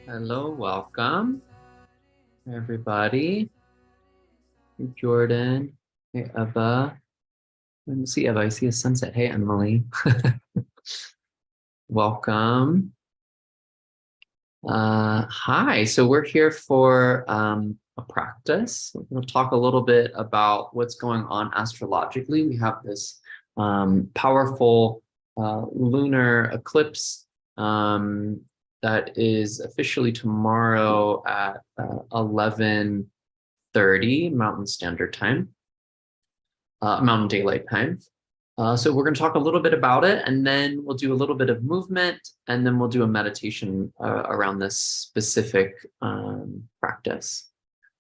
Hello, welcome, everybody. Hey, Jordan. Hey, Eva. Let me see, Eva. I see a sunset. Hey, Emily. Welcome. Hi. So we're here for a practice. We'll talk a little bit about what's going on astrologically. We have this powerful lunar eclipse that is officially tomorrow at 11:30 Mountain Standard Time, Mountain Daylight Time. So we're going to talk a little bit about it, and then we'll do a little bit of movement, and then we'll do a meditation around this specific practice.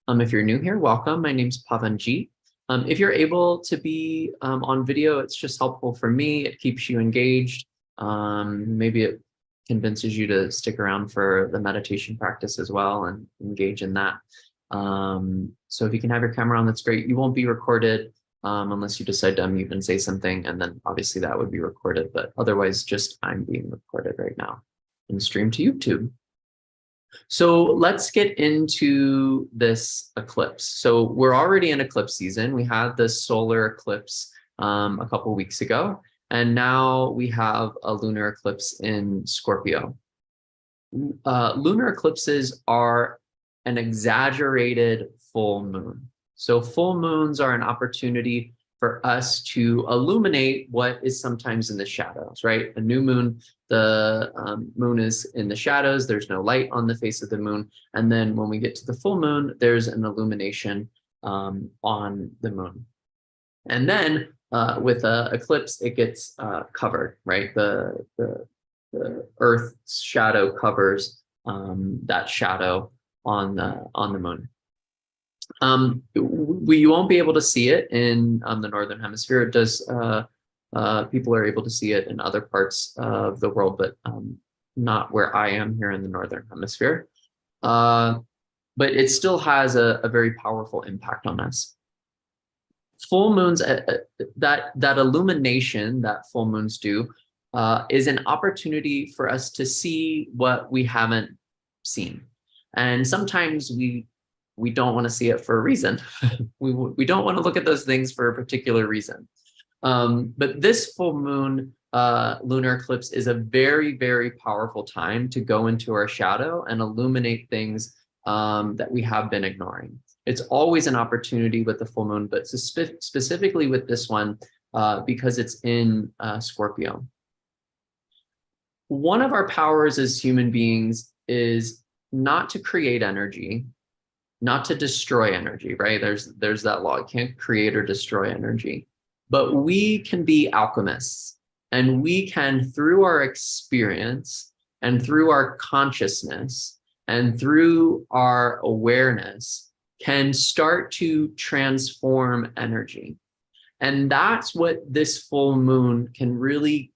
If you're new here, welcome. My name's Pavanjeet. If you're able to be on video, it's just helpful for me. It keeps you engaged. Maybe it convinces you to stick around for the meditation practice as well and engage in that. So if you can have your camera on, that's great. You won't be recorded unless you decide to unmute and say something, and then obviously that would be recorded, but otherwise just I'm being recorded right now and streamed to YouTube. So let's get into this eclipse. So we're already in eclipse season. We had the solar eclipse a couple weeks ago, and now we have a lunar eclipse in Scorpio. Lunar eclipses are an exaggerated full moon. So full moons are an opportunity for us to illuminate what is sometimes in the shadows, right? A new moon, the moon is in the shadows, there's no light on the face of the moon. And then when we get to the full moon, there's an illumination on the moon. And then with an eclipse, it gets covered, right? The Earth's shadow covers that shadow on the moon. You won't be able to see it in the Northern Hemisphere. It does, people are able to see it in other parts of the world, but not where I am here in the Northern Hemisphere. But it still has a very powerful impact on us. Full moons, that illumination that full moons do is an opportunity for us to see what we haven't seen. And sometimes we don't want to see it for a reason. we don't want to look at those things for a particular reason. But this full moon lunar eclipse is a very, very powerful time to go into our shadow and illuminate things that we have been ignoring. It's always an opportunity with the full moon, but specifically with this one, because it's in Scorpio. One of our powers as human beings is not to create energy, not to destroy energy, right? There's that law. You can't create or destroy energy. But we can be alchemists, and we can, through our experience and through our consciousness and through our awareness, can start to transform energy. And that's what this full moon can really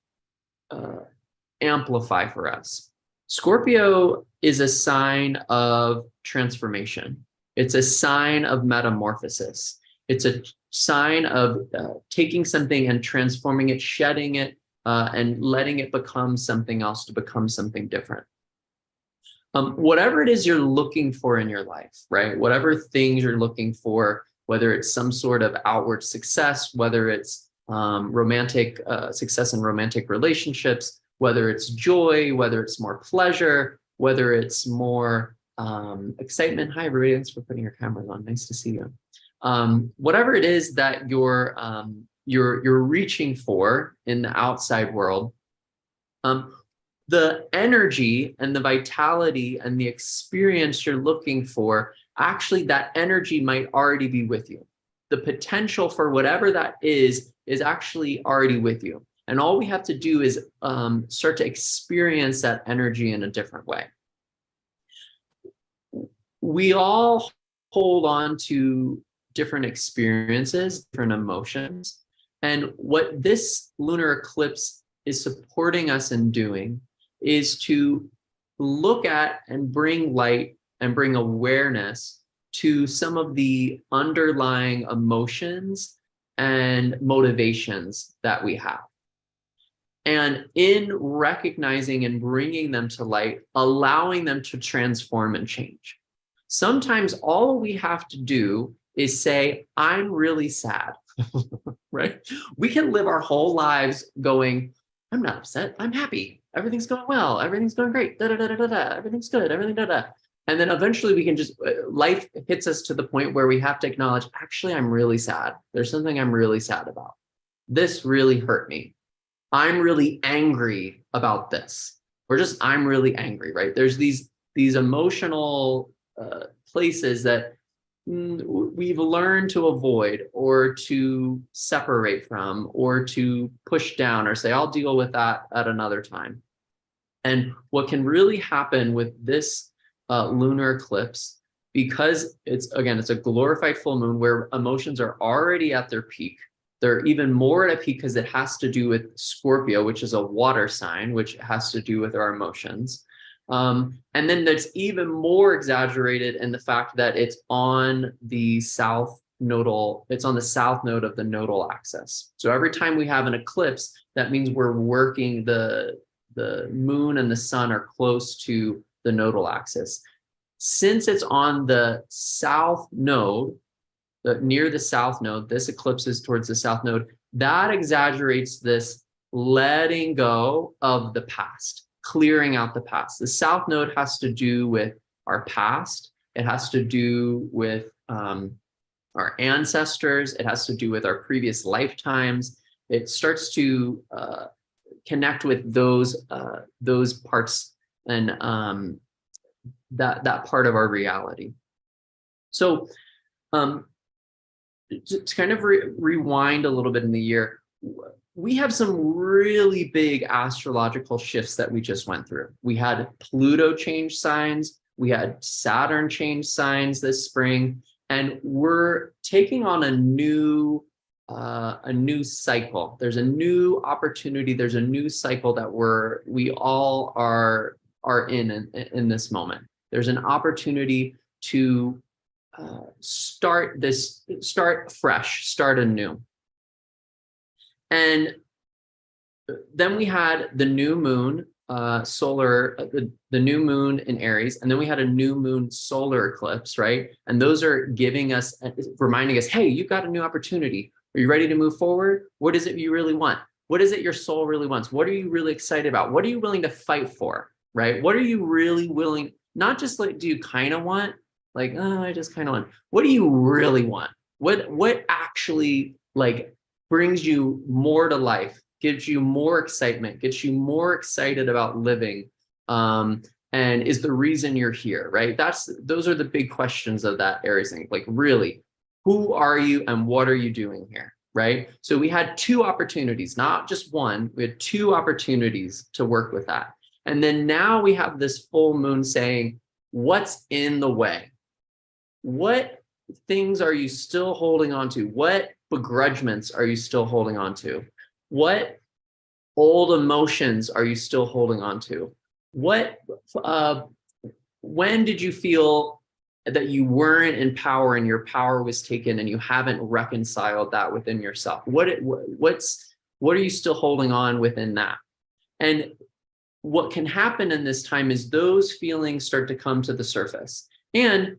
amplify for us. Scorpio is a sign of transformation. It's a sign of metamorphosis. It's a sign of taking something and transforming it, shedding it, and letting it become something else, to become something different. Whatever it is you're looking for in your life, right? Whatever things you're looking for, whether it's some sort of outward success, whether it's romantic success in romantic relationships, whether it's joy, whether it's more pleasure, whether it's more excitement. Hi, everybody. Thanks for putting your cameras on. Nice to see you. Whatever it is that you're reaching for in the outside world, the energy and the vitality and the experience you're looking for, actually that energy might already be with you. The potential for whatever that is actually already with you. And all we have to do is start to experience that energy in a different way. We all hold on to different experiences, different emotions. And what this lunar eclipse is supporting us in doing is to look at and bring light and bring awareness to some of the underlying emotions and motivations that we have. And in recognizing and bringing them to light, allowing them to transform and change. Sometimes all we have to do is say, I'm really sad, right? We can live our whole lives going, I'm not upset, I'm happy. Everything's going well, everything's going great, da da da da da, everything's good, everything da da. And then eventually we can just, life hits us to the point where we have to acknowledge, actually, I'm really sad. There's something I'm really sad about. This really hurt me. I'm really angry about this. Or just, I'm really angry, right? There's these emotional places that we've learned to avoid or to separate from or to push down or say, I'll deal with that at another time. And what can really happen with this lunar eclipse, because it's a glorified full moon where emotions are already at their peak. They're even more at a peak because it has to do with Scorpio, which is a water sign, which has to do with our emotions. And then that's even more exaggerated in the fact that it's on the south nodal, it's on the south node of the nodal axis. So every time we have an eclipse, that means we're working the moon and the sun are close to the nodal axis. Since it's on the south node, near the south node, this eclipse is towards the south node, that exaggerates this letting go of the past, clearing out the past. The south node has to do with our past. It has to do with our ancestors. It has to do with our previous lifetimes. It starts to connect with those parts and that part of our reality. So to kind of rewind a little bit in the year, we have some really big astrological shifts that we just went through. We had Pluto change signs, we had Saturn change signs this spring, and we're taking on a new cycle. There's a new opportunity. There's a new cycle that we all are in this moment. There's an opportunity to start fresh, start anew. And then we had the new moon, the new moon in Aries, and then we had a new moon solar eclipse, right? And those are giving us, reminding us, hey, you've got a new opportunity. Are you ready to move forward? What is it you really want? What is it your soul really wants? What are you really excited about? What are you willing to fight for, right? What are you really willing, not just like, do you kind of want? Like, oh, I just kind of want. What do you really want? What actually like brings you more to life, gives you more excitement, gets you more excited about living, and is the reason you're here, right? Those are the big questions of that Aries thing. Like, really, who are you and what are you doing here, right? So we had two opportunities, not just one. We had two opportunities to work with that. And then now we have this full moon saying, what's in the way? What things are you still holding on to? What begrudgments are you still holding on to? What old emotions are you still holding on to? When did you feel that you weren't in power and your power was taken and you haven't reconciled that within yourself? What are you still holding on within that? And what can happen in this time is those feelings start to come to the surface. And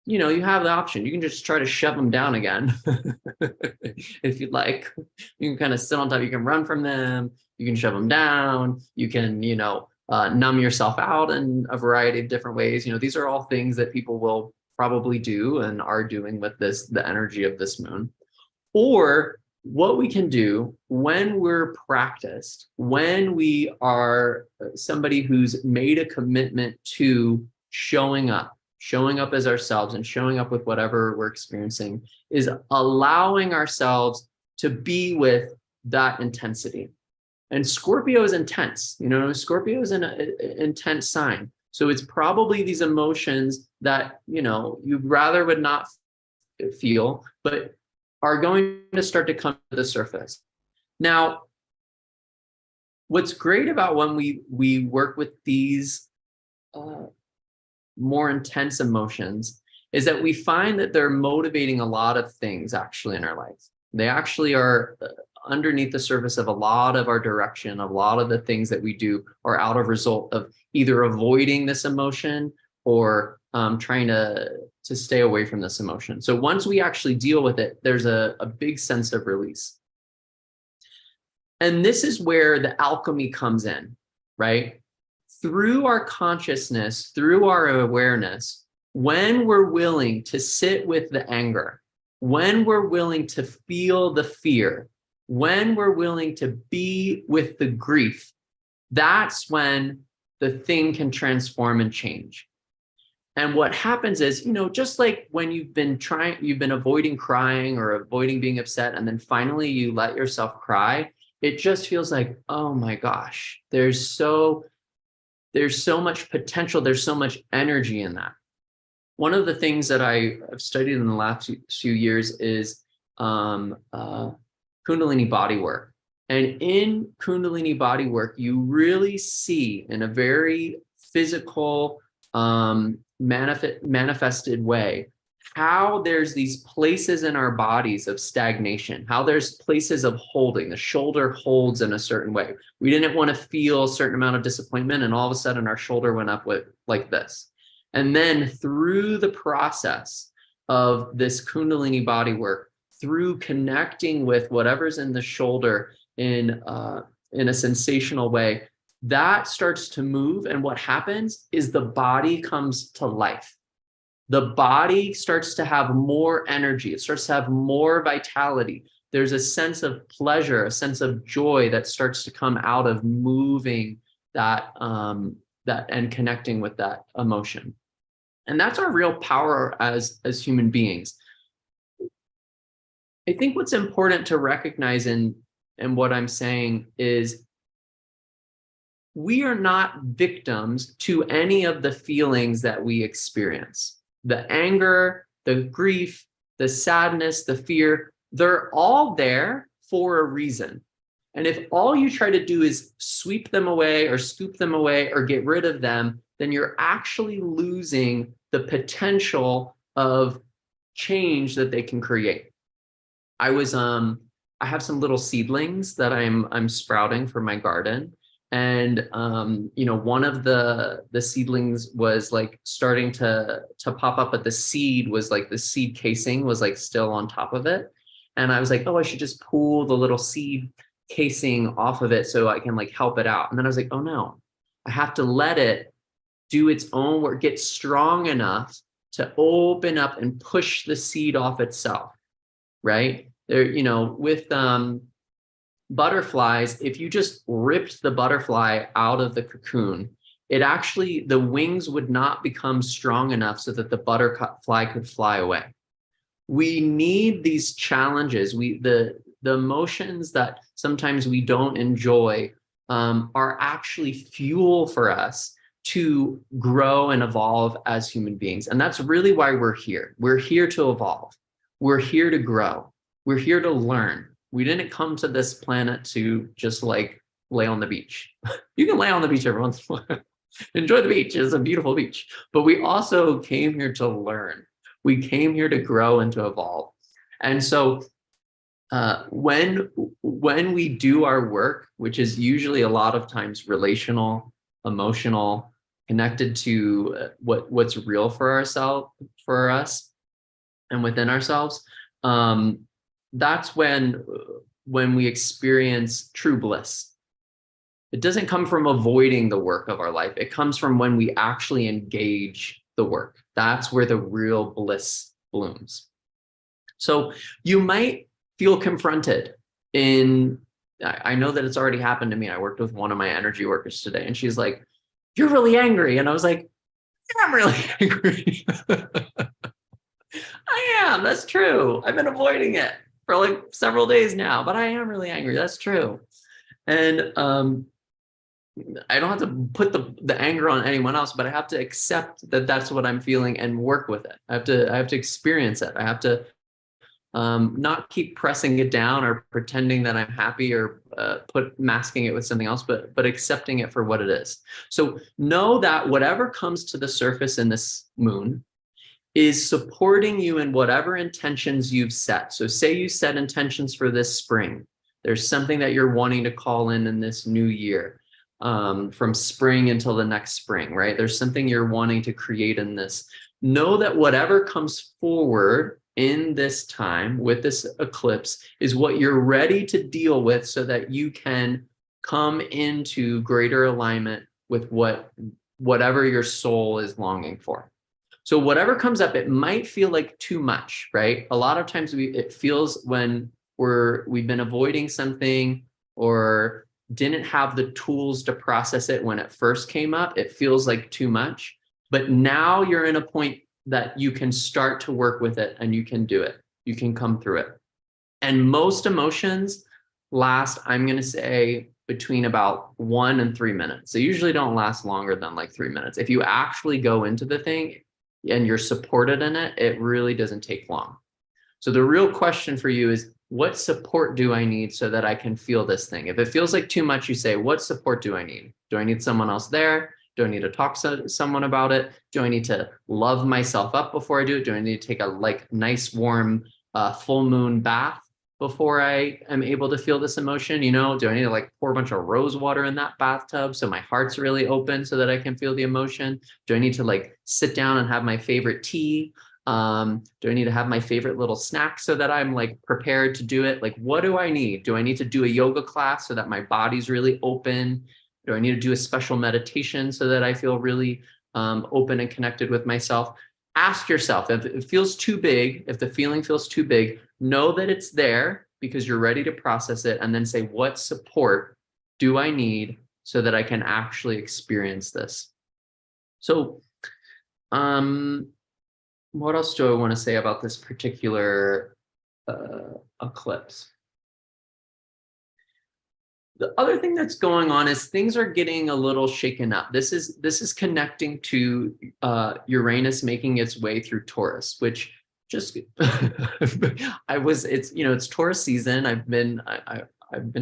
you have the option. You can just try to shove them down again. If you'd like, you can kind of sit on top. You can run from them. You can shove them down. You can, numb yourself out in a variety of different ways. These are all things that people will probably do and are doing with the energy of this moon. Or what we can do when we're practiced, when we are somebody who's made a commitment to showing up as ourselves and showing up with whatever we're experiencing, is allowing ourselves to be with that intensity. And Scorpio is intense. Scorpio is an intense sign. So it's probably these emotions that, you'd rather would not feel, but are going to start to come to the surface. Now, what's great about when we work with these more intense emotions is that we find that they're motivating a lot of things actually in our life. They actually are underneath the surface of a lot of our direction, a lot of the things that we do are out of result of either avoiding this emotion or trying to stay away from this emotion. So once we actually deal with it, there's a big sense of release. And this is where the alchemy comes in, right? Through our consciousness, through our awareness, when we're willing to sit with the anger, when we're willing to feel the fear, when we're willing to be with the grief, that's when the thing can transform and change. And what happens is, just like when you've been avoiding crying or avoiding being upset, and then finally you let yourself cry, it just feels like, oh my gosh, there's so much potential, there's so much energy in that. One of the things that I've studied in the last few years is Kundalini body work. And in Kundalini body work, you really see in a very physical, manifested way how there's these places in our bodies of stagnation, how there's places of holding. The shoulder holds in a certain way. We didn't want to feel a certain amount of disappointment, and all of a sudden our shoulder went up with like this. And then through the process of this Kundalini body work, through connecting with whatever's in the shoulder in a sensational way, that starts to move. And what happens is the body comes to life. The body starts to have more energy. It starts to have more vitality. There's a sense of pleasure, a sense of joy that starts to come out of moving that and connecting with that emotion. And that's our real power as human beings. I think what's important to recognize in what I'm saying is we are not victims to any of the feelings that we experience. The anger, the grief, the sadness, the fear, they're all there for a reason. And if all you try to do is sweep them away or scoop them away or get rid of them, then you're actually losing the potential of change that they can create. I have some little seedlings that I'm sprouting for my garden. And one of the seedlings was like starting to pop up, but the seed was like the seed casing was like still on top of it. And I was like, oh, I should just pull the little seed casing off of it so I can like help it out. And then I was like, oh no, I have to let it do its own work, get strong enough to open up and push the seed off itself, right? There, with butterflies, if you just ripped the butterfly out of the cocoon, the wings would not become strong enough so that the butterfly could fly away. We need these challenges. The emotions that sometimes we don't enjoy are actually fuel for us to grow and evolve as human beings. And that's really why we're here. We're here to evolve. We're here to grow. We're here to learn. We didn't come to this planet to just like lay on the beach. You can lay on the beach every once in a while. Enjoy the beach. It's a beautiful beach. But we also came here to learn. We came here to grow and to evolve. And so when we do our work, which is usually a lot of times relational, emotional, connected to what's real for us and within ourselves, that's when we experience true bliss. It doesn't come from avoiding the work of our life. It comes from when we actually engage the work. That's where the real bliss blooms. So you might feel confronted I know that it's already happened to me. I worked with one of my energy workers today, and she's like, "You're really angry." And I was like, "Yeah, I'm really angry." I am. That's true. I've been avoiding it for like several days now, but I am really angry. That's true. And I don't have to put the anger on anyone else, but I have to accept that that's what I'm feeling and work with it. I have to experience it. I have to not keep pressing it down or pretending that I'm happy or masking it with something else, but accepting it for what it is. So know that whatever comes to the surface in this moon is supporting you in whatever intentions you've set. So say you set intentions for this spring, There's something that you're wanting to call in this new year, from spring until the next spring, right? There's something you're wanting to create in this. Know that whatever comes forward in this time with this eclipse is what you're ready to deal with so that you can come into greater alignment with whatever your soul is longing for. So whatever comes up, it might feel like too much, right? A lot of times it feels when we've been avoiding something or didn't have the tools to process it when it first came up, it feels like too much. But now you're in a point that you can start to work with it and you can do it. You can come through it. And most emotions last, I'm going to say, between about 1 and 3 minutes. They usually don't last longer than like 3 minutes. If you actually go into the thing and you're supported in it, it really doesn't take long. So the real question for you is, what support do I need so that I can feel this thing? If it feels like too much, you say, what support do I need? Do I need someone else there? Do I need to talk to someone about it? Do I need to love myself up before I do it? Do I need to take a nice warm full moon bath before I am able to feel this emotion? You know, do I need to pour a bunch of rose water in that bathtub so my heart's really open so that I can feel the emotion? Do I need to sit down and have my favorite tea? Do I need to have my favorite little snack so that I'm prepared to do it? What do I need? Do I need to do a yoga class so that my body's really open? Do I need to do a special meditation so that I feel really open and connected with myself? Ask yourself, if it feels too big, if the feeling feels too big, know that it's there because you're ready to process it, and then say, what support do I need so that I can actually experience this? So, what else do I want to say about this particular eclipse? The other thing that's going on is things are getting a little shaken up. This is connecting to Uranus making its way through Taurus, which just it's Taurus season. I've been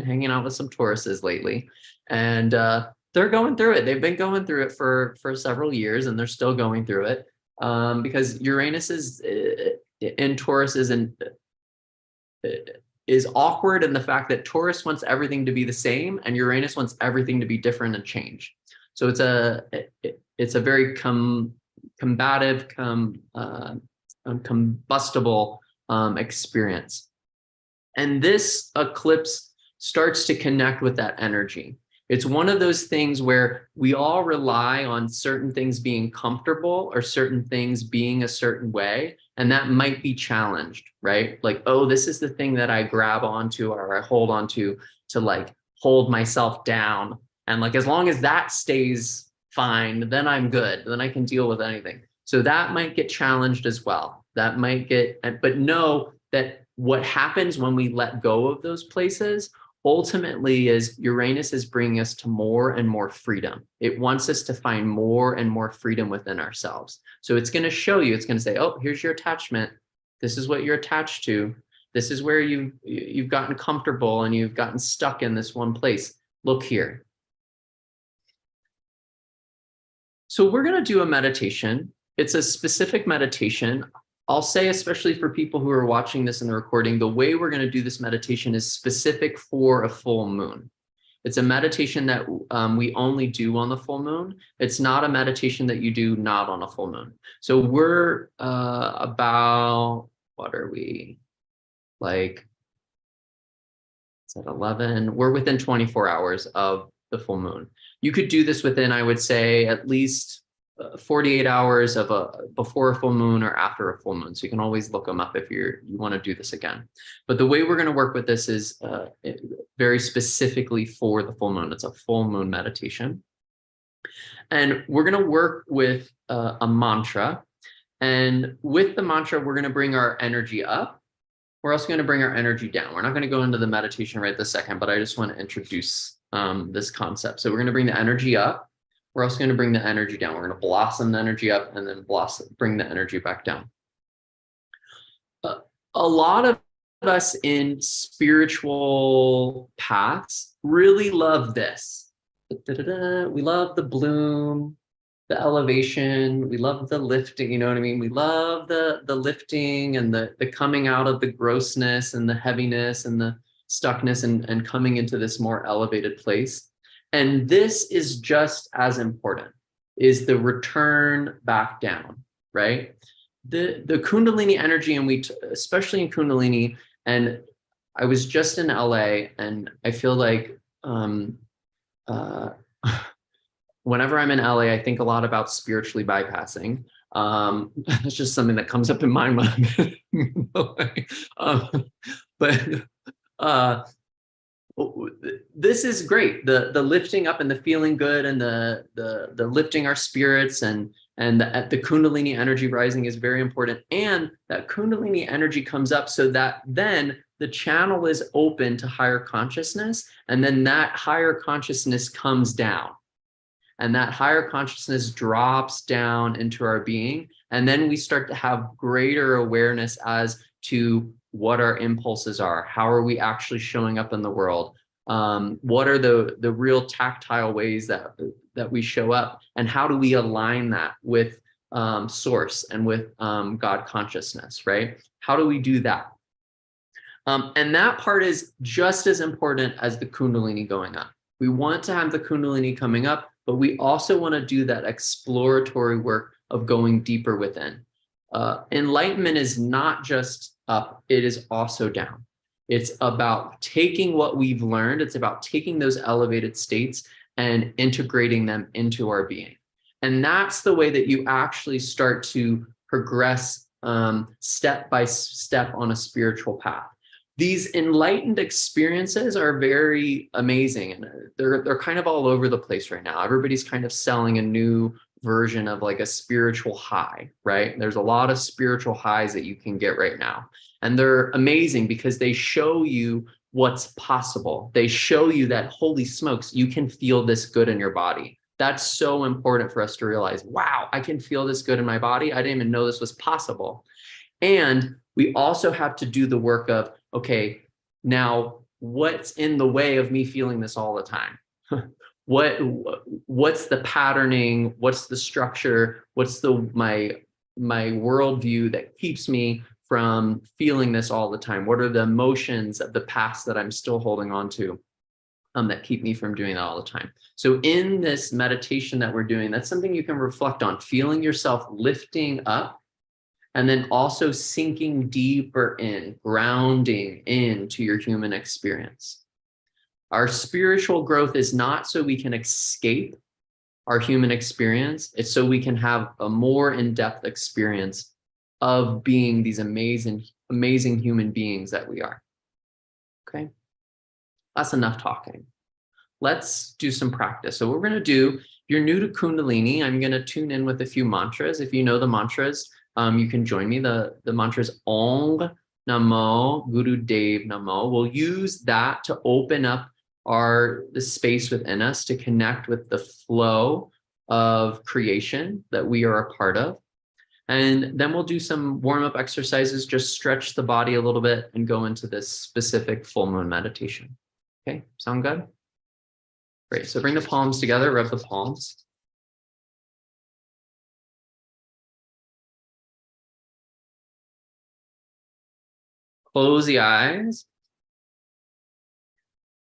hanging out with some Tauruses lately, and they're going through it. They've been going through it for several years, and they're still going through it because Uranus is in Taurus is awkward in the fact that Taurus wants everything to be the same and Uranus wants everything to be different and change. So it's a very combative, combustible experience. And this eclipse starts to connect with that energy. It's one of those things where we all rely on certain things being comfortable or certain things being a certain way, and that might be challenged, right? Oh, this is the thing that I grab onto or I hold onto to hold myself down. And as long as that stays fine, then I'm good. Then I can deal with anything. So that might get challenged as well. That might but know that what happens when we let go of those places ultimately is Uranus is bringing us to more and more freedom. It wants us to find more and more freedom within ourselves. So it's going to show you, it's going to say, oh, here's your attachment. This is what you're attached to. This is where you've gotten comfortable and you've gotten stuck in this one place. Look here. So we're going to do a meditation. It's a specific meditation. I'll say, especially for people who are watching this in the recording, the way we're going to do this meditation is specific for a full moon. It's a meditation that we only do on the full moon. It's not a meditation that you do not on a full moon. So we're about, what are we? It's at 11. We're within 24 hours of the full moon. You could do this within, I would say, at least 48 hours before a full moon or after a full moon. So you can always look them up if you want to do this again. But the way we're going to work with this is very specifically for the full moon. It's a full moon meditation. And we're going to work with a mantra. And with the mantra, we're going to bring our energy up. We're also going to bring our energy down. We're not going to go into the meditation right this second, but I just want to introduce this concept. So we're going to bring the energy up. We're also going to bring the energy down. We're going to blossom the energy up and then bring the energy back down. A lot of us in spiritual paths really love this. We love the bloom, the elevation. We love the lifting. You know what I mean? We love the lifting and the coming out of the grossness and the heaviness and the stuckness and coming into this more elevated place. And this is just as important, is the return back down, right? The Kundalini energy, and especially in Kundalini, and I was just in LA, and I feel like uh, whenever I'm in LA, I think a lot about spiritually bypassing. It's just something that comes up in my mind. But uh, this is great. The lifting up and the feeling good and the lifting our spirits and the Kundalini energy rising is very important. And that Kundalini energy comes up so that then the channel is open to higher consciousness, and then that higher consciousness comes down. And that higher consciousness drops down into our being. And then we start to have greater awareness as to what our impulses are. How are we actually showing up in the world? What are the real tactile ways that we show up? And how do we align that with source and with God consciousness, right? How do we do that? And that part is just as important as the Kundalini going up. We want to have the Kundalini coming up, but we also want to do that exploratory work of going deeper within. Enlightenment is not just up, it is also down. It's about taking what we've learned, it's about taking those elevated states and integrating them into our being. And that's the way that you actually start to progress step by step on a spiritual path. These enlightened experiences are very amazing, and they're kind of all over the place right now. Everybody's kind of selling a new version of like a spiritual high, right? There's a lot of spiritual highs that you can get right now, and they're amazing because they show you what's possible. They show you that, holy smokes, you can feel this good in your body. That's so important for us to realize. Wow, I can feel this good in my body. I didn't even know this was possible. And we also have to do the work of, okay, now what's in the way of me feeling this all the time? What's the patterning? What's the structure? What's my worldview that keeps me from feeling this all the time? What are the emotions of the past that I'm still holding on to that keep me from doing that all the time? So in this meditation that we're doing, that's something you can reflect on, feeling yourself lifting up, and then also sinking deeper in, grounding into your human experience. Our spiritual growth is not so we can escape our human experience. It's so we can have a more in-depth experience of being these amazing, amazing human beings that we are. Okay, that's enough talking. Let's do some practice. So what we're going to do, if you're new to Kundalini, I'm going to tune in with a few mantras. If you know the mantras, you can join me. The mantra is Ong Namo Guru Dev Namo. We'll use that to open up the space within us to connect with the flow of creation that we are a part of. And then we'll do some warm-up exercises, just stretch the body a little bit and go into this specific full moon meditation. Okay, sound good? Great, so bring the palms together, rub the palms. Close the eyes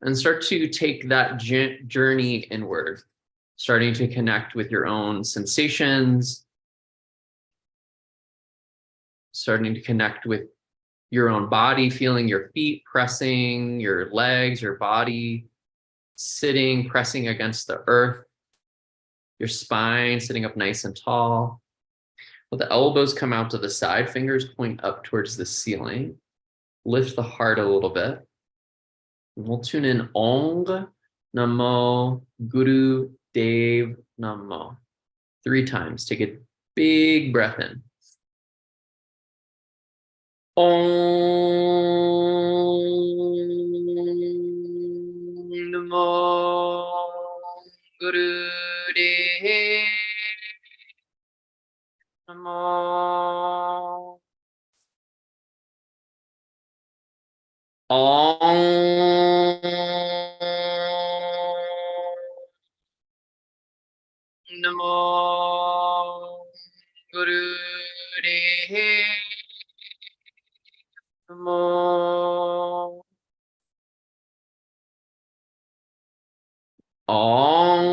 and start to take that journey inward, starting to connect with your own sensations, starting to connect with your own body, feeling your feet pressing, your legs, your body sitting, pressing against the earth, your spine sitting up nice and tall. Let the elbows come out to the side, fingers point up towards the ceiling. Lift the heart a little bit. And we'll tune in Ong Namo Guru Dev Namo. 3 times. Take a big breath in. Om Namo Guru Dev Namo. Om Namo Guru Dev Namo. Om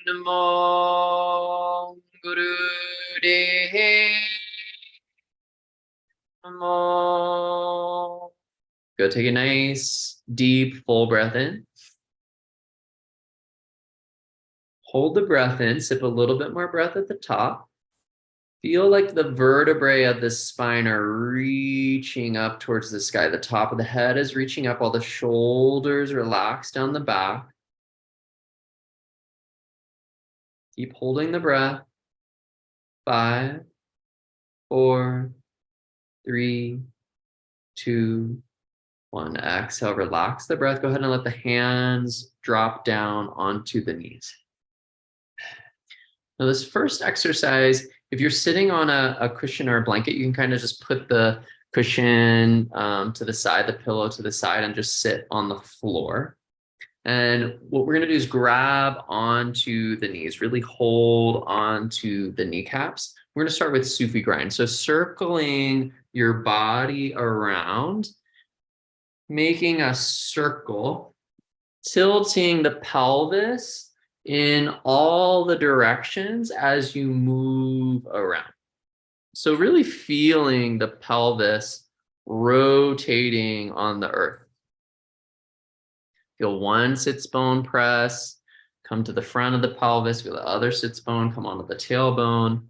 Namo Guru De Namo. Go take a nice, deep, full breath in. Hold the breath in, sip a little bit more breath at the top. Feel like the vertebrae of the spine are reaching up towards the sky. The top of the head is reaching up, all the shoulders relax down the back. Keep holding the breath. 5, 4, 3, 2, 1. Exhale, relax the breath. Go ahead and let the hands drop down onto the knees. Now, this first exercise, if you're sitting on a cushion or a blanket, you can kind of just put the cushion to the side, the pillow to the side, and just sit on the floor. And what we're going to do is grab onto the knees, really hold onto the kneecaps. We're going to start with Sufi grind. So circling your body around, making a circle, tilting the pelvis in all the directions as you move around. So really feeling the pelvis rotating on the earth. Feel one sits bone press, come to the front of the pelvis, feel the other sits bone, come onto the tailbone,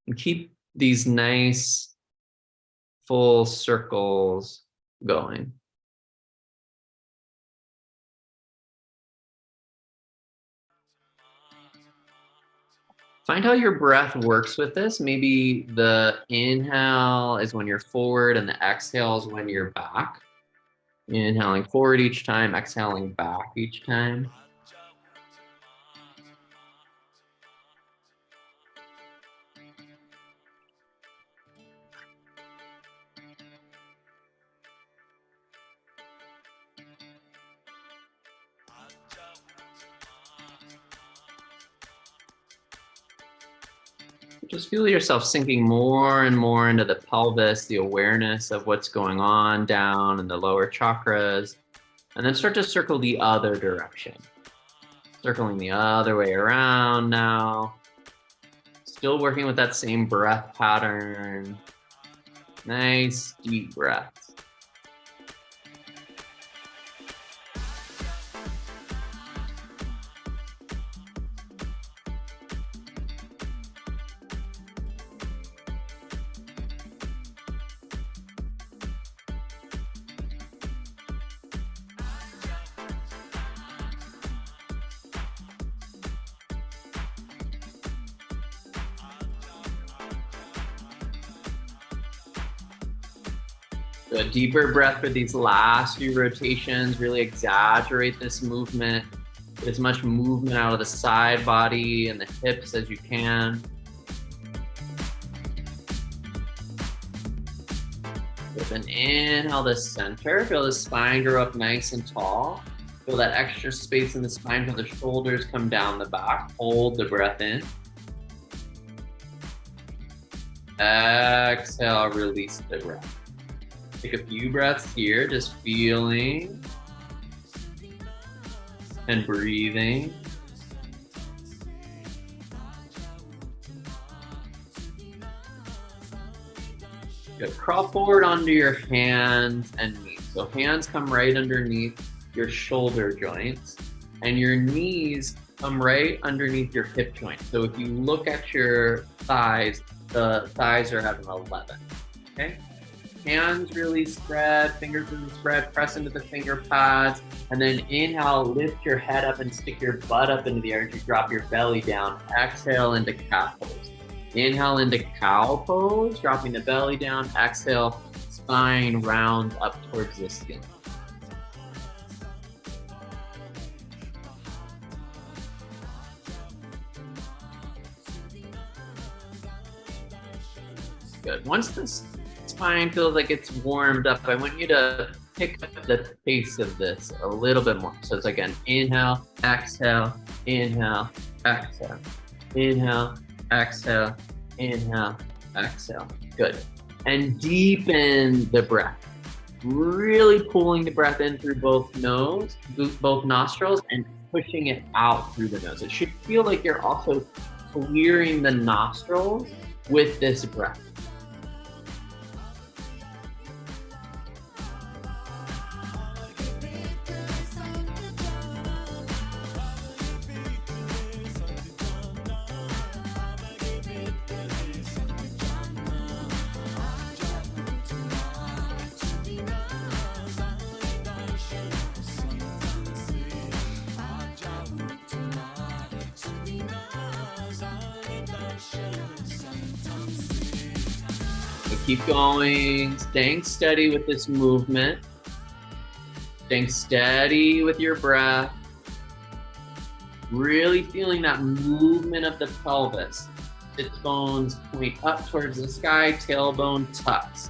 and keep these nice full circles going. Find how your breath works with this. Maybe the inhale is when you're forward and the exhale is when you're back. Inhaling forward each time, exhaling back each time. Just feel yourself sinking more and more into the pelvis, the awareness of what's going on down in the lower chakras, and then start to circle the other direction. Circling the other way around now. Still working with that same breath pattern. Nice deep breaths. A deeper breath for these last few rotations. Really exaggerate this movement. Get as much movement out of the side body and the hips as you can. With an inhale to center, feel the spine grow up nice and tall. Feel that extra space in the spine, feel the shoulders come down the back. Hold the breath in. Exhale, release the breath. Take a few breaths here, just feeling and breathing. Good. Crawl forward onto your hands and knees. So hands come right underneath your shoulder joints, and your knees come right underneath your hip joints. So if you look at your thighs, the thighs are at an 11. Okay? Hands really spread, fingers really spread, press into the finger pads, and then inhale, lift your head up and stick your butt up into the air as you drop your belly down. Exhale into cat pose. Inhale into cow pose, dropping the belly down. Exhale, spine round up towards the skin. Good. Once this spine feels like it's warmed up, I want you to pick up the pace of this a little bit more. So it's again, inhale, exhale, inhale, exhale, inhale, exhale, inhale, exhale. Good. And deepen the breath. Really pulling the breath in through both nostrils, and pushing it out through the nose. It should feel like you're also clearing the nostrils with this breath. Keep going, staying steady with this movement, staying steady with your breath, really feeling that movement of the pelvis. Sit bones point up towards the sky, tailbone tucks.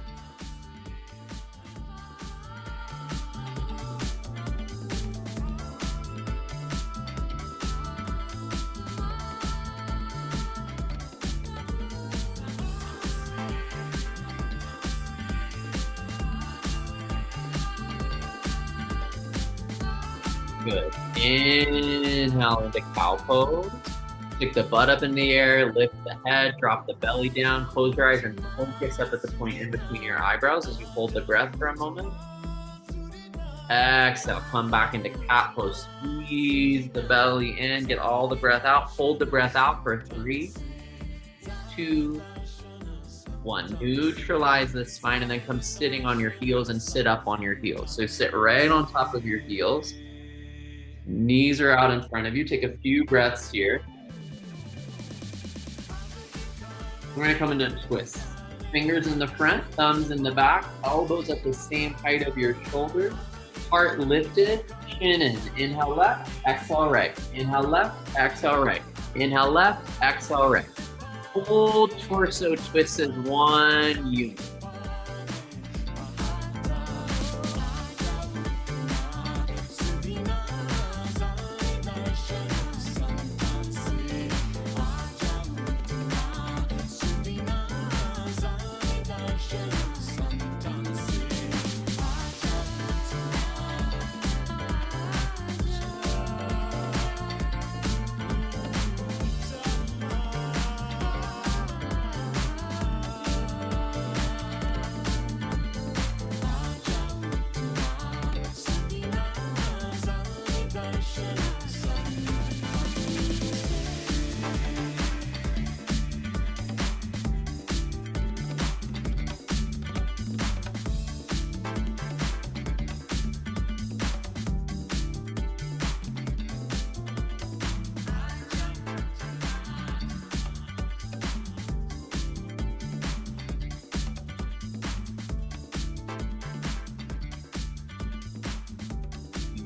Good. Inhale into cow pose. Stick the butt up in the air, lift the head, drop the belly down, close your eyes, and focus up at the point in between your eyebrows as you hold the breath for a moment. Exhale, come back into cat pose. Squeeze the belly in, get all the breath out. Hold the breath out for 3, 2, 1. Neutralize the spine and then come sitting on your heels and sit up on your heels. So sit right on top of your heels. Knees are out in front of you. Take a few breaths here. We're gonna come into a twist. Fingers in the front, thumbs in the back, elbows at the same height of your shoulders. Heart lifted, chin in. Inhale left, exhale right. Inhale left, exhale right. Inhale left, exhale right. Full torso twist as one unit.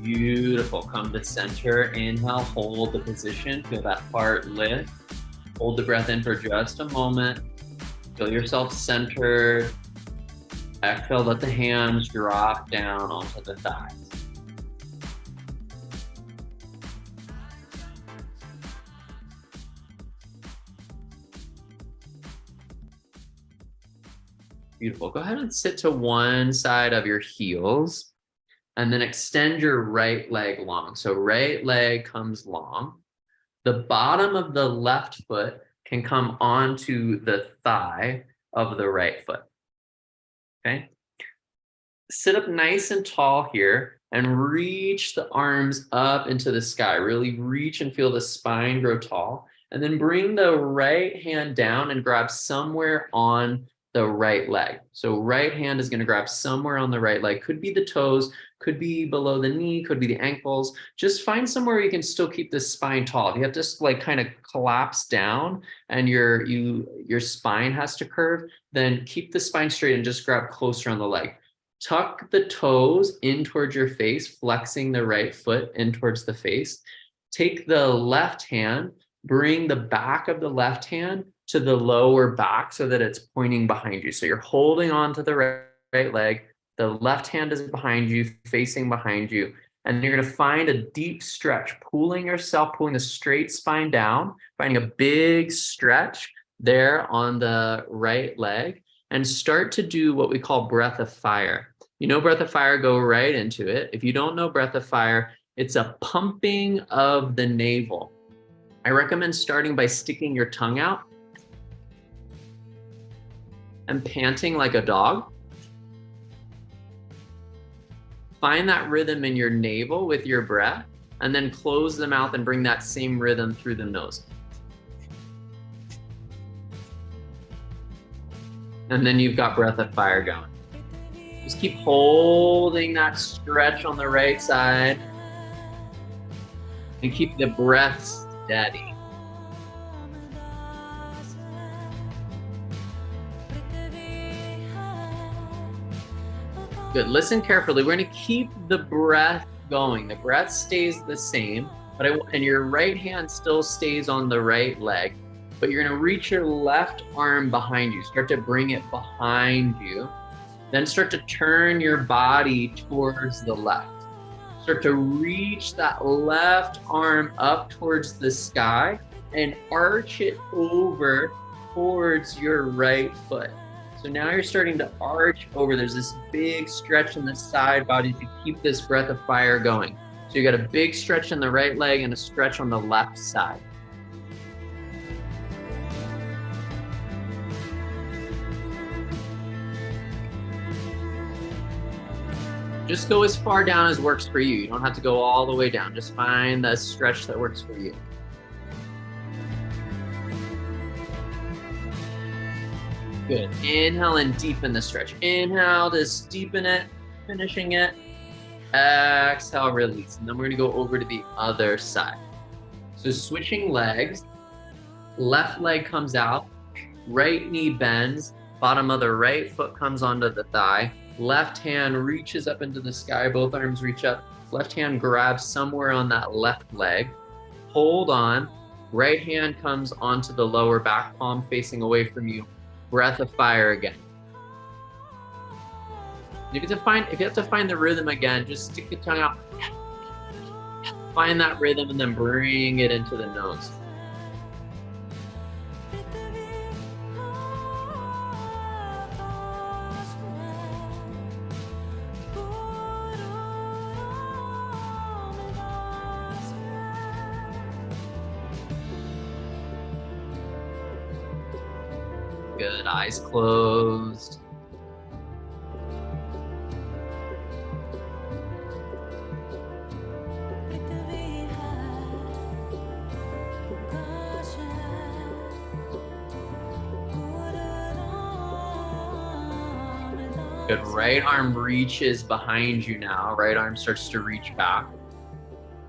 Beautiful. Come to center. Inhale, hold the position. Feel that heart lift. Hold the breath in for just a moment. Feel yourself centered. Exhale, let the hands drop down onto the thighs. Beautiful. Go ahead and sit to one side of your heels. And then extend your right leg long. So right leg comes long. The bottom of the left foot can come onto the thigh of the right foot. Okay. Sit up nice and tall here and reach the arms up into the sky. Really reach and feel the spine grow tall. And then bring the right hand down and grab somewhere on the right leg. So right hand is going to grab somewhere on the right leg. Could be the toes, could be below the knee, could be the ankles. Just find somewhere you can still keep the spine tall. If you have to like kind of collapse down and your spine has to curve, then keep the spine straight and just grab closer on the leg. Tuck the toes in towards your face, flexing the right foot in towards the face. Take the left hand, bring the back of the left hand to the lower back so that it's pointing behind you. So you're holding on to the right leg. The left hand is behind you, facing behind you. And you're going to find a deep stretch, pulling the straight spine down, finding a big stretch there on the right leg, and start to do what we call breath of fire. You know breath of fire, go right into it. If you don't know breath of fire, it's a pumping of the navel. I recommend starting by sticking your tongue out and panting like a dog. Find that rhythm in your navel with your breath, and then close the mouth and bring that same rhythm through the nose. And then you've got breath of fire going. Just keep holding that stretch on the right side and keep the breath steady. Good. Listen carefully. We're going to keep the breath going. The breath stays the same, and your right hand still stays on the right leg, but you're going to reach your left arm behind you. Start to bring it behind you. Then start to turn your body towards the left. Start to reach that left arm up towards the sky and arch it over towards your right foot. So now you're starting to arch over. There's this big stretch in the side body to keep this breath of fire going. So you got a big stretch in the right leg and a stretch on the left side. Just go as far down as works for you. You don't have to go all the way down. Just find the stretch that works for you. Good. Inhale and deepen the stretch. Inhale to deepen it, finishing it. Exhale, release. And then we're going to go over to the other side. So switching legs. Left leg comes out. Right knee bends. Bottom of the right foot comes onto the thigh. Left hand reaches up into the sky. Both arms reach up. Left hand grabs somewhere on that left leg. Hold on. Right hand comes onto the lower back, palm facing away from you. Breath of fire again. If you have to find the rhythm again, just stick the tongue out. Find that rhythm and then bring it into the nose. Good, eyes closed. Good, right arm reaches behind you now. Right arm starts to reach back.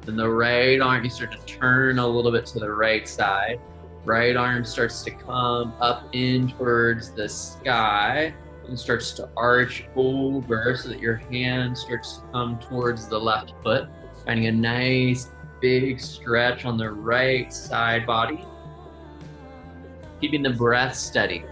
Then the right arm, you start to turn a little bit to the right side. Right arm starts to come up in towards the sky and starts to arch over so that your hand starts to come towards the left foot, finding a nice big stretch on the right side body. Keeping the breath steady.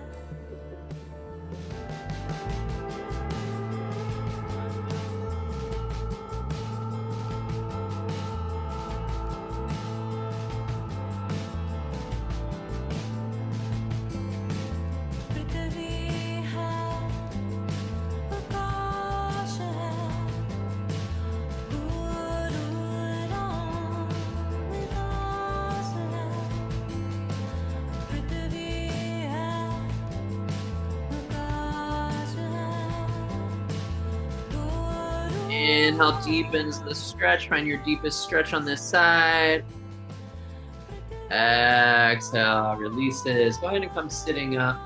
Inhale deepens the stretch. Find your deepest stretch on this side. Exhale, releases. Go ahead and come sitting up.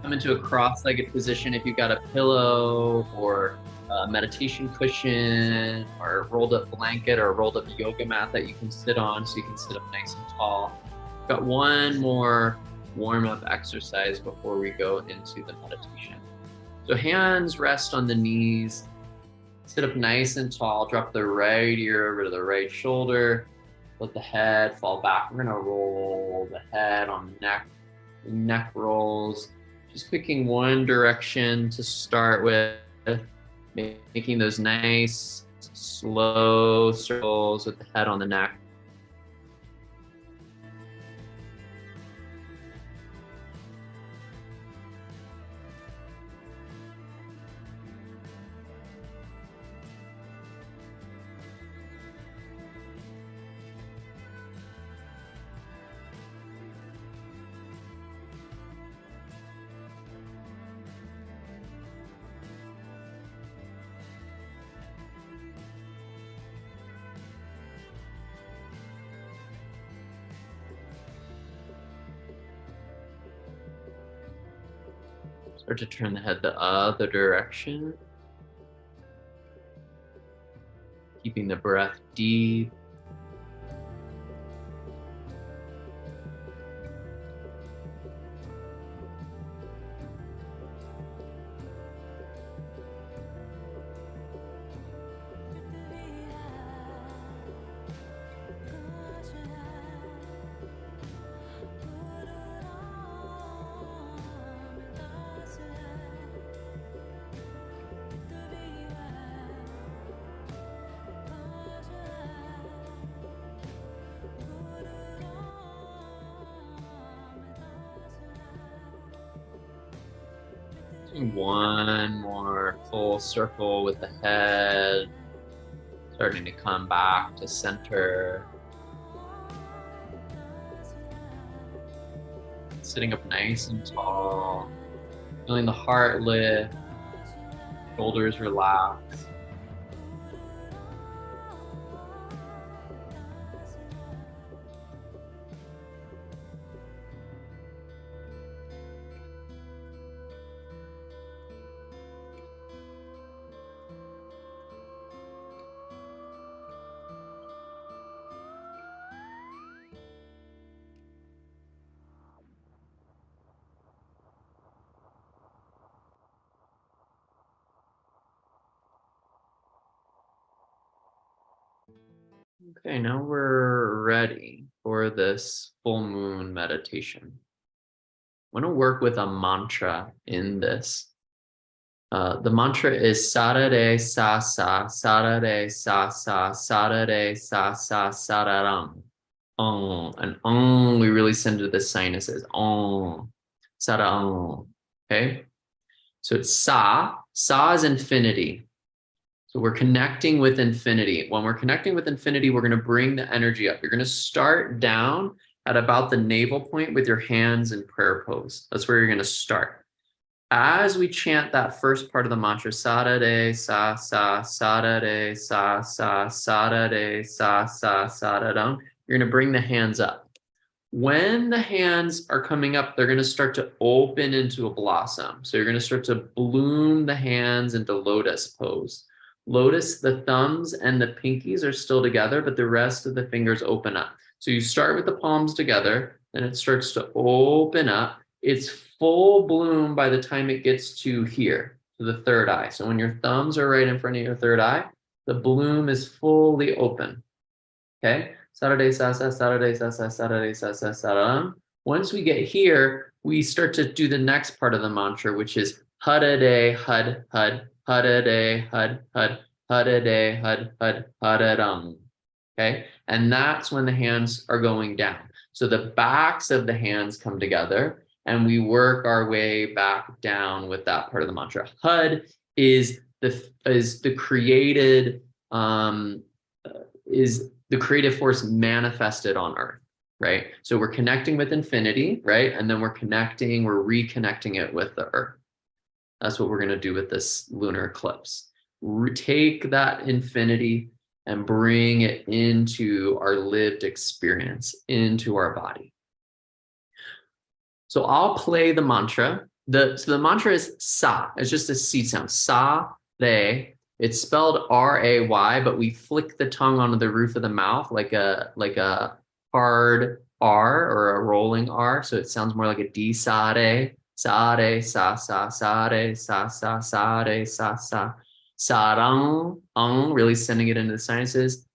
Come into a cross-legged position if you've got a pillow or a meditation cushion or a rolled up blanket or a rolled up yoga mat that you can sit on so you can sit up nice and tall. Got one more warm-up exercise before we go into the meditation. So hands rest on the knees. Sit up nice and tall. Drop the right ear over to the right shoulder. Let the head fall back. We're going to roll the head on the neck rolls. Just picking one direction to start with. Making those nice, slow circles with the head on the neck. Start to turn the head the other direction. Keeping the breath deep. One more full circle with the head, starting to come back to center. Sitting up nice and tall, feeling the heart lift, shoulders relax. Okay, now we're ready for this full moon meditation. I want to work with a mantra in this. The mantra is Sarare sa sa, Sarare sa sa, Sarare sa sa, Sararam. And we really send to the sinuses. Sarang. Okay, so it's sa. Sa is infinity. So we're connecting with infinity. When we're connecting with infinity, we're going to bring the energy up. You're going to start down at about the navel point with your hands in prayer pose. That's where you're going to start. As we chant that first part of the mantra, Sarare, sa, sa, Sarare, sa, sa, Sarare, sa, sa, Sararam, you're going to bring the hands up. When the hands are coming up, they're going to start to open into a blossom. So you're going to start to bloom the hands into lotus pose. Lotus, the thumbs and the pinkies are still together, but the rest of the fingers open up. So you start with the palms together, then it starts to open up. It's full bloom by the time it gets to here, to the third eye. So when your thumbs are right in front of your third eye, the bloom is fully open. Okay? Sarade sasa, sarade sasa, sarade sasa, saram. Once we get here, we start to do the next part of the mantra, which is hadade, had, hadade, had, hadade, had, hadaram. Okay? And that's when the hands are going down. So the backs of the hands come together and we work our way back down with that part of the mantra. Hud is the created the creative force manifested on Earth, right? So we're connecting with infinity, right? And then we're reconnecting it with the Earth. That's what we're going to do with this lunar eclipse. Take that infinity and bring it into our lived experience, into our body. So I'll play the mantra. So the mantra is sa. It's just a seed sound. Sa, re. It's spelled R-A-Y, but we flick the tongue onto the roof of the mouth like a hard R or a rolling R. So it sounds more like a D, sa, re, sa, re, sa, sa, sa, re, sa, sa, sa, re, sa, sa. Sarang, really sending it into the sinuses.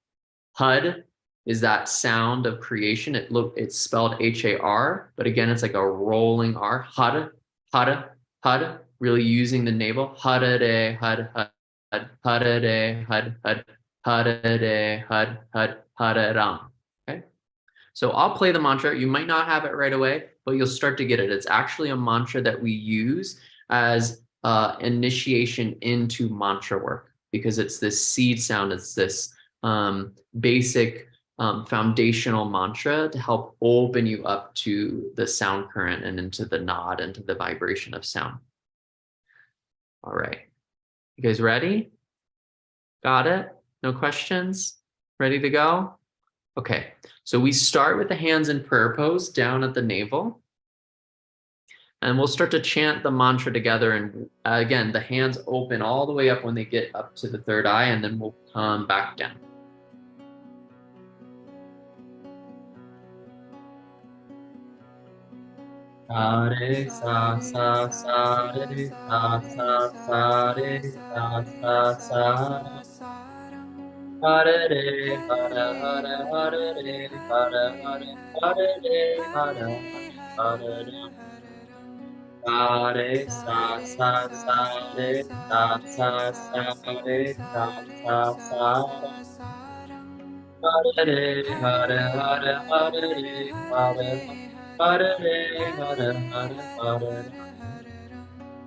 Hud is that sound of creation. It's spelled H-A-R, but again, it's like a rolling R. Hud, hud, hud, really using the navel. Hudade, hud, hud. Hadade, had, hadade, had, hadaram. Okay. So I'll play the mantra. You might not have it right away, but you'll start to get it. It's actually a mantra that we use as initiation into mantra work because it's this seed sound. It's this basic foundational mantra to help open you up to the sound current and into the nod, into the vibration of sound. All right. You guys ready? Got it? No questions? Ready to go? Okay, so we start with the hands in prayer pose down at the navel. And we'll start to chant the mantra together. And again, the hands open all the way up when they get up to the third eye, and then we'll come back down. Hare sa sa sa re sa sa sa re sa sa sa. Hare re hare hare hare re hare hare hare re hare hare re. Hare sa sa sa re sa sa sa re sa sa sa. Hare re hare hare hare re hare hare re hare hare hare re.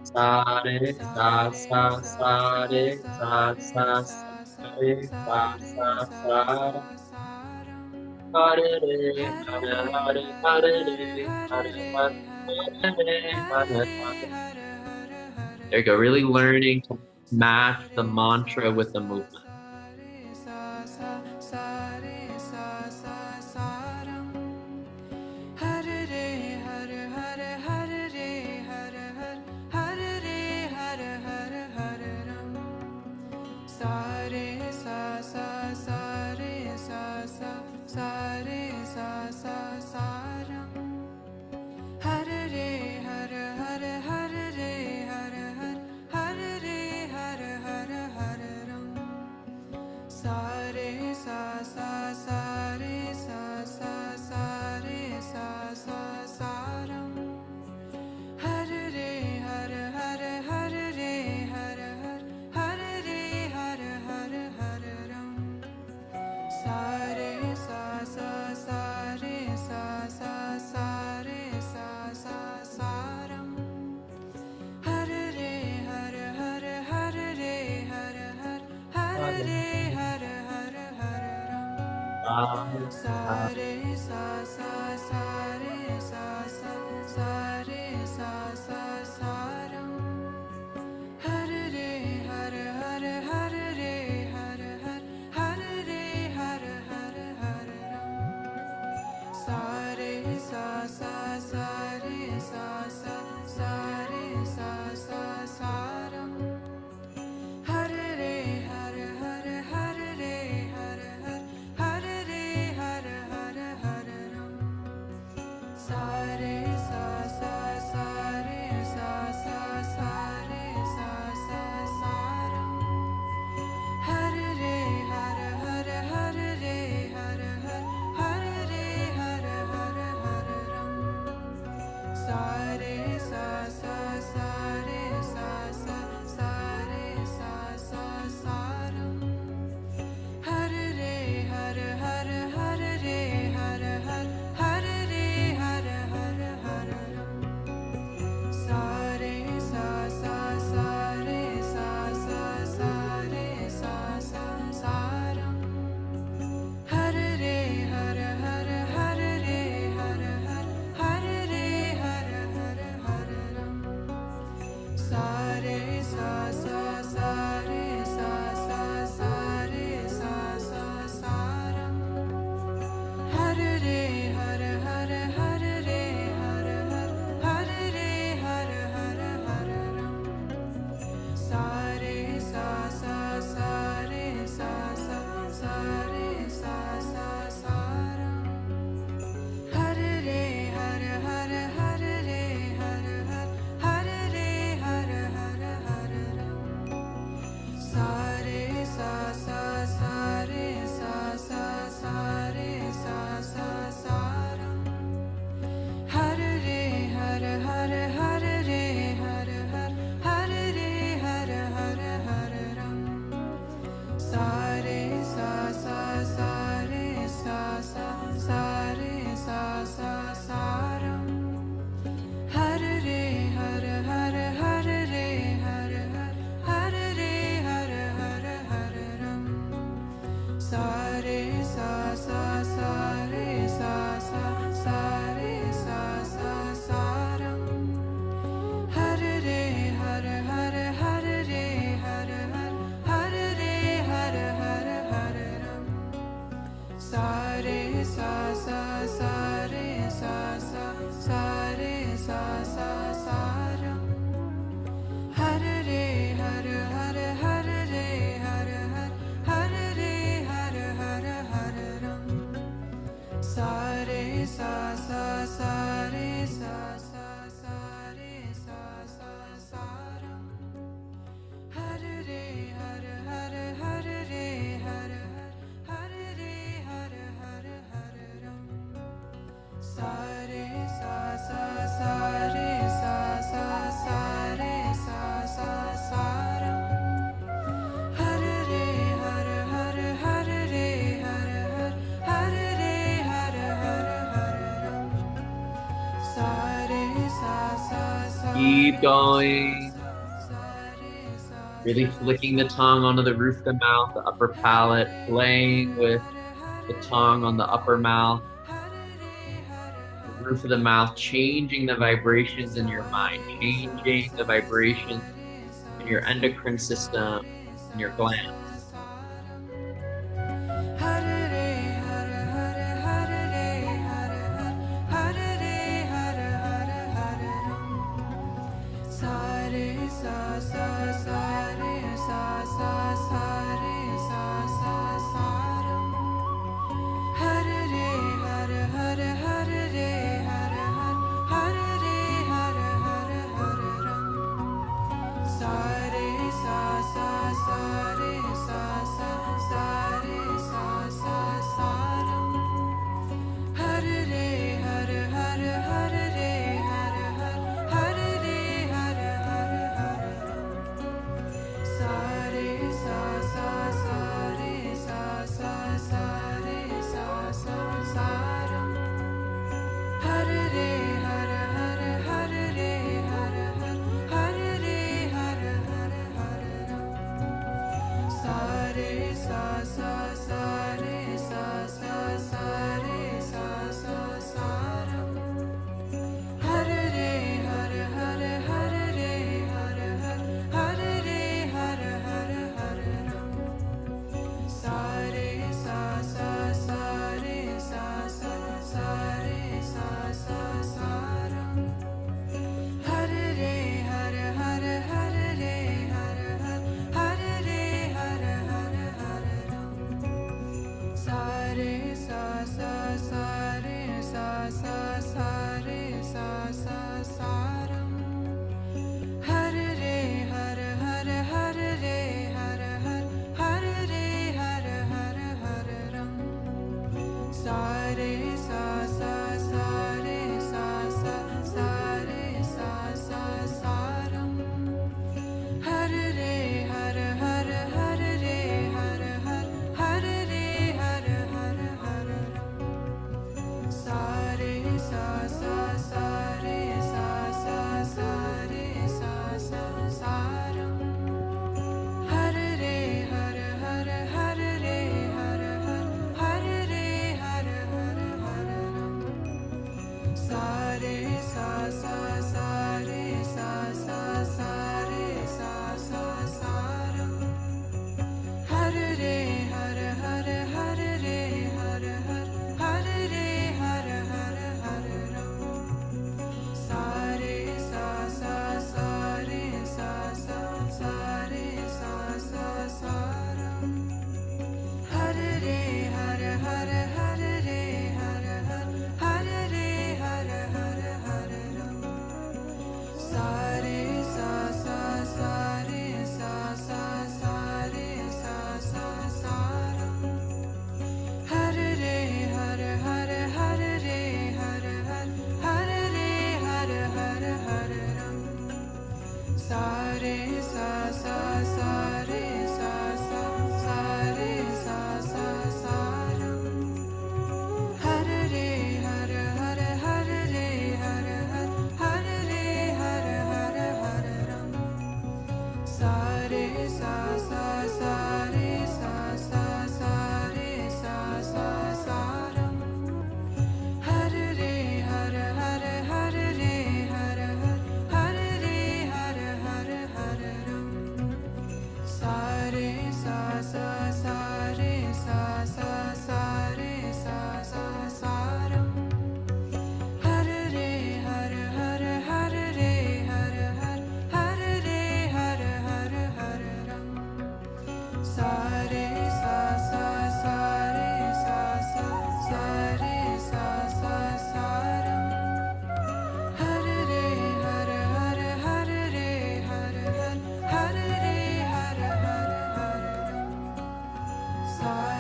Sa re sa sa sa re sa sa sa re sa sa sa. Hare re hare hare hare re hare hare hare hare hare. There you go, really learning to match the mantra with the movement. sa sa sa re sa sa sa re sa sa sa sa sa re sa sa sa re sa sa sa ram. Hare re hare hare hare re hare hare re hare hare hare ram. Sa re sa sa sa re sa sa sa re sa sa sa ram. Hare re hare hare hare re hare hare re hare hare hare ram. Sa re sa sa sa. Keep going. Really flicking the tongue onto the roof of the mouth, the upper palate, playing with the tongue on the upper mouth, the roof of the mouth, changing the vibrations in your mind, changing the vibrations in your endocrine system, in your glands.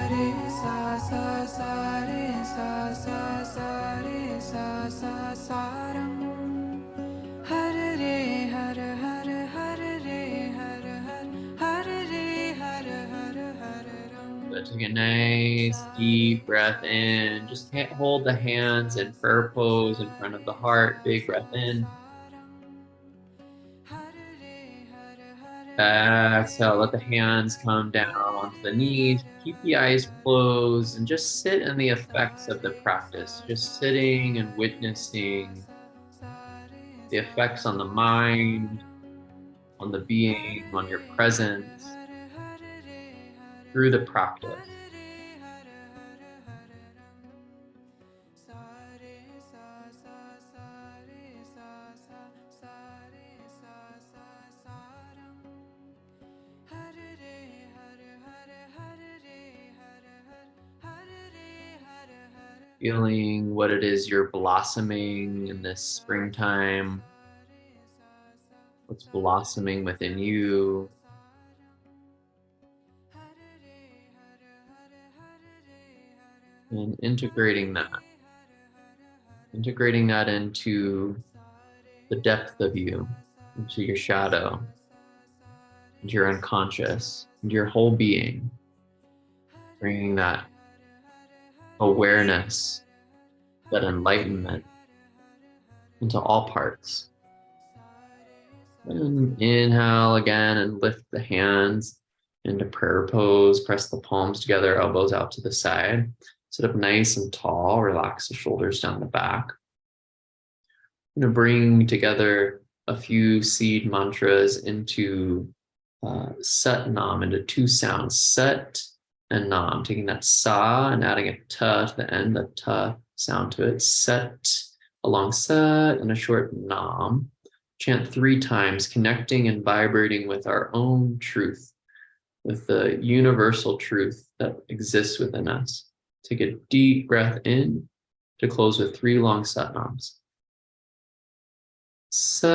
re sa sa sa re sa sa sa re sa sa sa ram. Har re har har re har har re har har ram. But take a nice deep breath in. Just hold the hands in prayer pose in front of the heart. Big breath in. Exhale, let the hands come down onto the knees. Keep the eyes closed and just sit in the effects of the practice. Just sitting and witnessing the effects on the mind, on the being, on your presence through the practice. Feeling what it is you're blossoming in this springtime, what's blossoming within you. And integrating that into the depth of you, into your shadow, into your unconscious, into your whole being, bringing that awareness, that enlightenment into all parts. And inhale again and lift the hands into prayer pose. Press the palms together, elbows out to the side. Sit up nice and tall. Relax the shoulders down the back. I'm going to bring together a few seed mantras into Sat Nam, into two sounds, Sat and Nam, taking that Sa and adding a Ta to the end, the Ta sound to it. Sat, a long Sat and a short Nam. Chant 3 times, connecting and vibrating with our own truth, with the universal truth that exists within us. Take a deep breath in to close with 3 long Sat Nams. Sat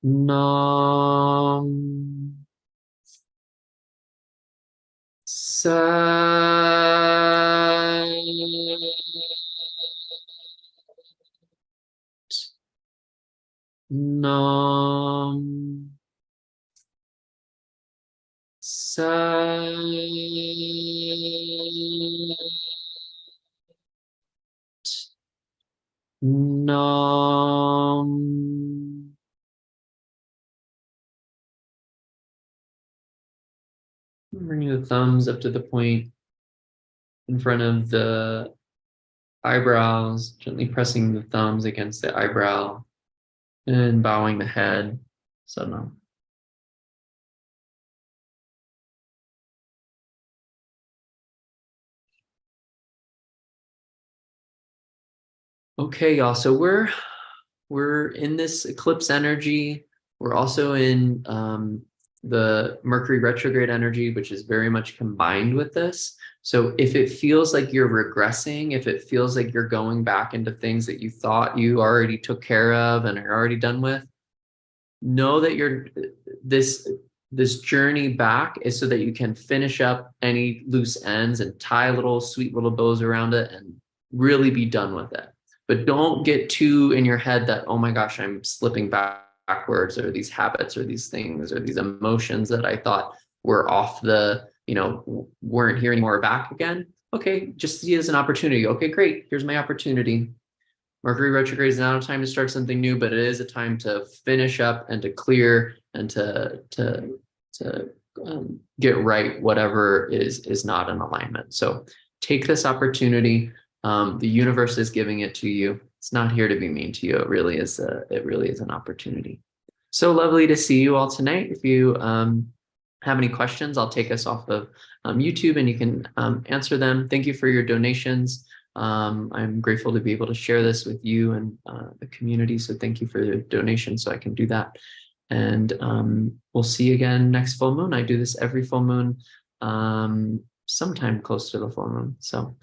Nam. Sat Nam. Sat Nam. Bring the thumbs up to the point in front of the eyebrows, gently pressing the thumbs against the eyebrow and bowing the head. Sadhana. Okay, y'all. So we're in this eclipse energy. We're also in the Mercury retrograde energy, which is very much combined with this. So if it feels like you're regressing, if it feels like you're going back into things that you thought you already took care of and are already done with, know that you're this journey back is so that you can finish up any loose ends and tie little sweet little bows around it and really be done with it. But don't get too in your head that, oh my gosh, I'm slipping backwards, or these habits or these things or these emotions that I thought were off the, weren't here anymore, back again. Okay, just see it as an opportunity. Okay, great. Here's my opportunity. Mercury retrograde is not a time to start something new, but it is a time to finish up and to clear and to get right whatever is not in alignment. So take this opportunity. The universe is giving it to you. It's not here to be mean to you. It really is an opportunity. So lovely to see you all tonight. If you have any questions, I'll take us off of YouTube and you can answer them. Thank you for your donations. I'm grateful to be able to share this with you and the community. So thank you for the donation so I can do that. And we'll see you again next full moon. I do this every full moon, sometime close to the full moon. So